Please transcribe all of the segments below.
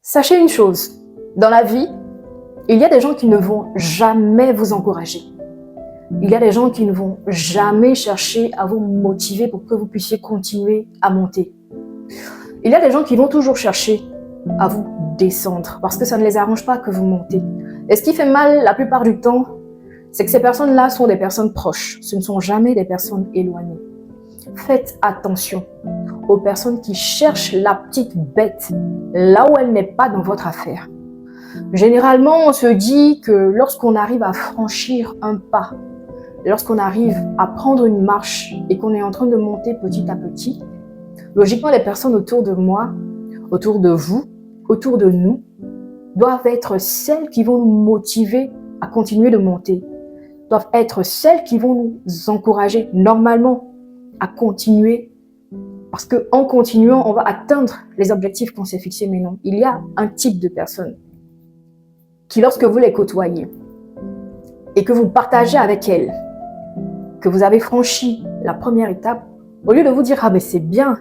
Sachez une chose, dans la vie, il y a des gens qui ne vont jamais vous encourager. Il y a des gens qui ne vont jamais chercher à vous motiver pour que vous puissiez continuer à monter. Il y a des gens qui vont toujours chercher à vous descendre parce que ça ne les arrange pas que vous montez. Et ce qui fait mal la plupart du temps, c'est que ces personnes-là sont des personnes proches. Ce ne sont jamais des personnes éloignées. Faites attention aux personnes qui cherchent la petite bête là où elle n'est pas dans votre affaire. Généralement, on se dit que lorsqu'on arrive à franchir un pas, lorsqu'on arrive à prendre une marche et qu'on est en train de monter petit à petit, logiquement, les personnes autour de moi, autour de vous, autour de nous, doivent être celles qui vont nous motiver à continuer de monter, doivent être celles qui vont nous encourager normalement à continuer, parce qu'en continuant, on va atteindre les objectifs qu'on s'est fixés. Mais non, il y a un type de personnes qui, lorsque vous les côtoyez et que vous partagez avec elles, que vous avez franchi la première étape, au lieu de vous dire « Ah ben c'est bien,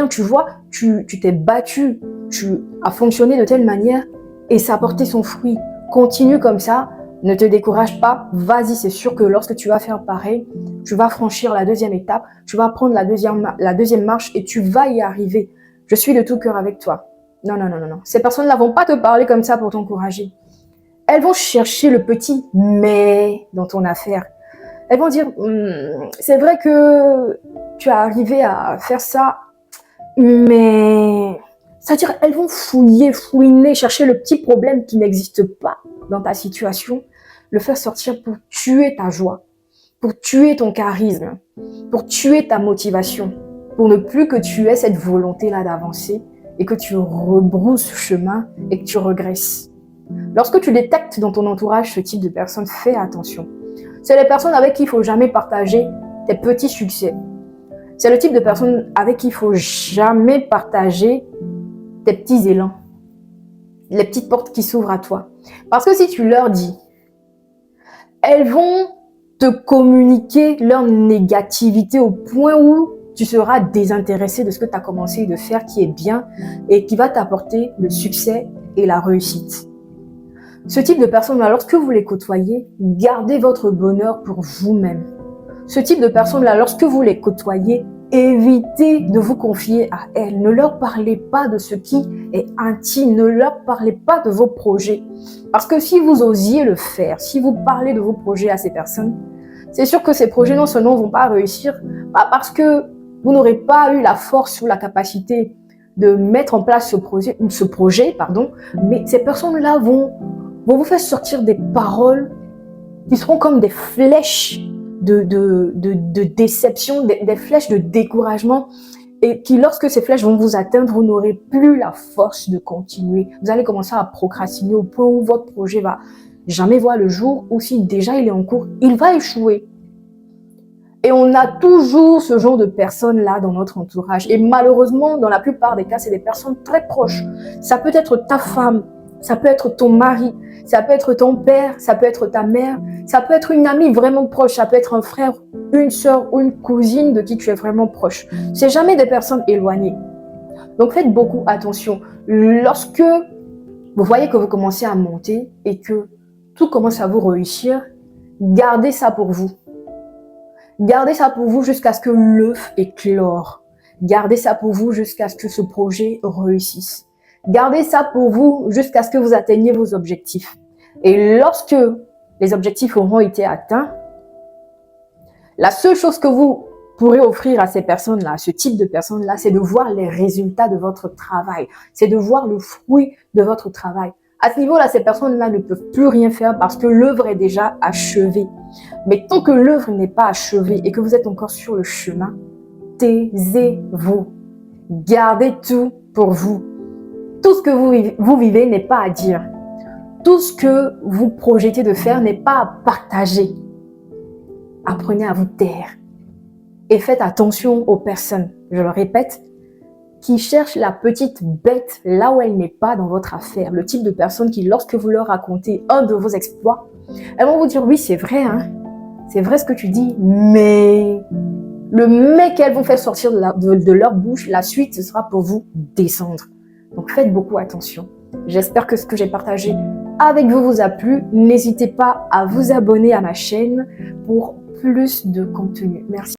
tu vois, tu t'es battu, tu as fonctionné de telle manière et ça a porté son fruit. Continue comme ça, ne te décourage pas, vas-y, c'est sûr que lorsque tu vas faire pareil, tu vas franchir la deuxième étape, tu vas prendre la deuxième marche et tu vas y arriver. Je suis de tout cœur avec toi. » Non. Ces personnes-là vont pas te parler comme ça pour t'encourager. Elles vont chercher le petit « mais » dans ton affaire. Elles vont dire c'est vrai que tu as arrivé à faire ça, mais... C'est-à-dire, elles vont fouiner, chercher le petit problème qui n'existe pas dans ta situation, le faire sortir pour tuer ta joie, pour tuer ton charisme, pour tuer ta motivation, pour ne plus que tu aies cette volonté-là d'avancer et que tu rebrousses chemin et que tu regresses. Lorsque tu détectes dans ton entourage ce type de personnes, fais attention. C'est les personnes avec qui il ne faut jamais partager tes petits succès. C'est le type de personnes avec qui il ne faut jamais partager tes petits élans, les petites portes qui s'ouvrent à toi. Parce que si tu leur dis, elles vont te communiquer leur négativité au point où tu seras désintéressé de ce que tu as commencé de faire qui est bien et qui va t'apporter le succès et la réussite. Ce type de personnes-là, lorsque vous les côtoyez, gardez votre bonheur pour vous-même. Ce type de personnes-là, lorsque vous les côtoyez, évitez de vous confier à elles. Ne leur parlez pas de ce qui est intime. Ne leur parlez pas de vos projets. Parce que si vous osiez le faire, si vous parlez de vos projets à ces personnes, c'est sûr que ces projets non seulement ne vont pas réussir, parce que vous n'aurez pas eu la force ou la capacité de mettre en place ce projet, mais ces personnes-là vont vous faire sortir des paroles qui seront comme des flèches de déception, des flèches de découragement, et qui, lorsque ces flèches vont vous atteindre, vous n'aurez plus la force de continuer. Vous allez commencer à procrastiner au point où votre projet va jamais voir le jour, ou si déjà il est en cours, il va échouer. Et on a toujours ce genre de personnes-là dans notre entourage. Et malheureusement, dans la plupart des cas, c'est des personnes très proches. Ça peut être ta femme, ça peut être ton mari, ça peut être ton père, ça peut être ta mère, ça peut être une amie vraiment proche, ça peut être un frère, une sœur ou une cousine de qui tu es vraiment proche. C'est jamais des personnes éloignées. Donc faites beaucoup attention. Lorsque vous voyez que vous commencez à monter et que tout commence à vous réussir, gardez ça pour vous. Gardez ça pour vous jusqu'à ce que l'œuf éclore. Gardez ça pour vous jusqu'à ce que ce projet réussisse. Gardez ça pour vous jusqu'à ce que vous atteigniez vos objectifs. Et lorsque les objectifs auront été atteints, la seule chose que vous pourrez offrir à ces personnes-là, à ce type de personnes-là, c'est de voir les résultats de votre travail. C'est de voir le fruit de votre travail. À ce niveau-là, ces personnes-là ne peuvent plus rien faire parce que l'œuvre est déjà achevée. Mais tant que l'œuvre n'est pas achevée et que vous êtes encore sur le chemin, taisez-vous. Gardez tout pour vous. Tout ce que vous vivez n'est pas à dire. Tout ce que vous projetez de faire n'est pas à partager. Apprenez à vous taire. Et faites attention aux personnes, je le répète, qui cherchent la petite bête là où elle n'est pas dans votre affaire. Le type de personnes qui, lorsque vous leur racontez un de vos exploits, elles vont vous dire « Oui, c'est vrai, hein, c'est vrai ce que tu dis, mais... » Le mais qu'elles vont faire sortir de leur bouche, la suite, ce sera pour vous descendre. Donc faites beaucoup attention. J'espère que ce que j'ai partagé avec vous vous a plu. N'hésitez pas à vous abonner à ma chaîne pour plus de contenu. Merci.